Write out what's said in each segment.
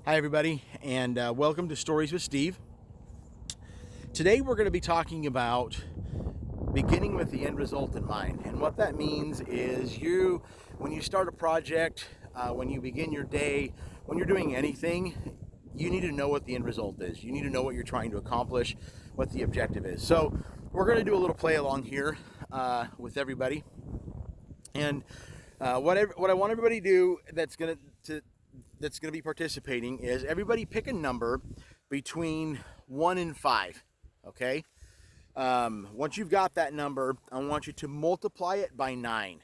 Hi everybody, and welcome to Stories with Steve. Today we're going to be talking about beginning with the end result in mind. And what that means is when you start a project, when you begin your day, when you're doing anything, you need to know what the end result is. You need to know what you're trying to accomplish, what the objective is. So we're going to do a little play along here with everybody. And what I want everybody to do that's going to be participating is everybody pick a number between 1 and 5, okay? Once you've got that number, I want you to multiply it by 9,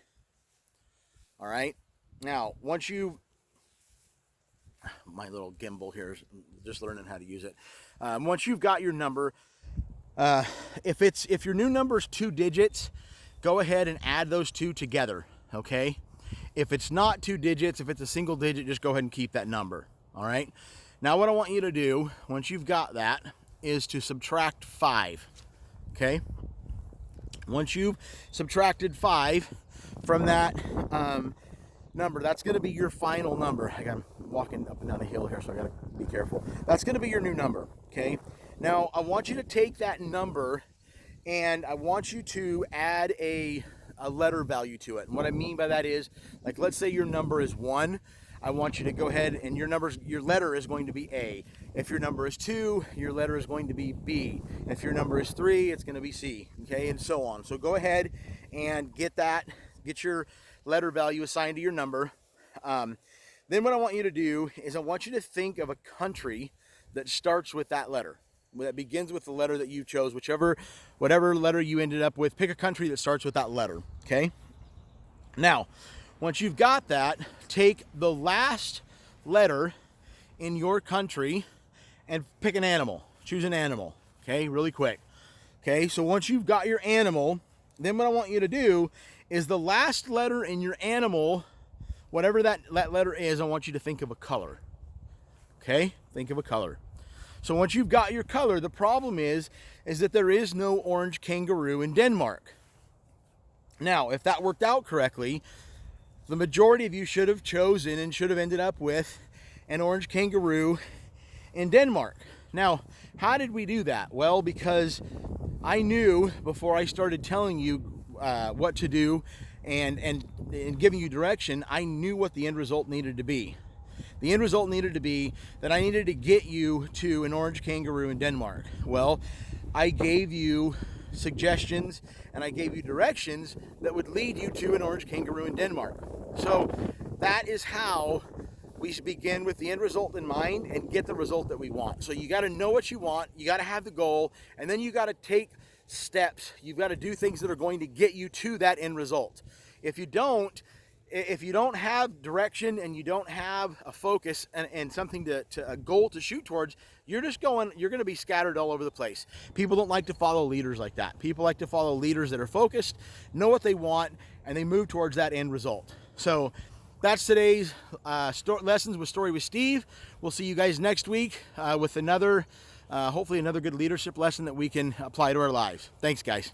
all right? Now, my little gimbal here is just learning how to use it. Once you've got your number, if your new number is 2 digits, go ahead and add those two together, okay? If it's not 2 digits, if it's a single digit, just go ahead and keep that number, all right? Now what I want you to do, once you've got that, is to subtract 5, okay? Once you've subtracted 5 from that number, that's going to be your final number. I'm walking up and down a hill here, so I got to be careful. That's going to be your new number, okay? Now I want you to take that number and I want you to add a letter value to it. And what I mean by that is, like, let's say your number is 1. I want you to go ahead and your letter is going to be A. If your number is 2, your letter is going to be B. If your number is 3, it's going to be C, okay, and so on. So go ahead and get your letter value assigned to your number. Then what I want you to do is I want you to think of a country that starts with that letter, that begins with the letter that you chose, whatever letter you ended up with. Pick a country that starts with that letter, okay? Now, once you've got that, take the last letter in your country and pick an animal. Choose an animal, okay? Really quick. Okay, so once you've got your animal, then what I want you to do is the last letter in your animal, whatever that letter is, I want you to think of a color, okay? Think of a color. So once you've got your color, the problem is that there is no orange kangaroo in Denmark. Now, if that worked out correctly, the majority of you should have chosen and should have ended up with an orange kangaroo in Denmark. Now, how did we do that? Well, because I knew before I started telling you what to do and giving you direction, I knew what the end result needed to be. The end result needed to be that I needed to get you to an orange kangaroo in Denmark. Well, I gave you suggestions and I gave you directions that would lead you to an orange kangaroo in Denmark. So that is how we begin with the end result in mind and get the result that we want. So you got to know what you want, you got to have the goal, and then you got to take steps. You've got to do things that are going to get you to that end result. If you don't have direction and you don't have a focus and something a goal to shoot towards, you're going to be scattered all over the place. People don't like to follow leaders like that. People like to follow leaders that are focused, know what they want, and they move towards that end result. So that's today's lessons with Story with Steve. We'll see you guys next week with hopefully another good leadership lesson that we can apply to our lives. Thanks, guys.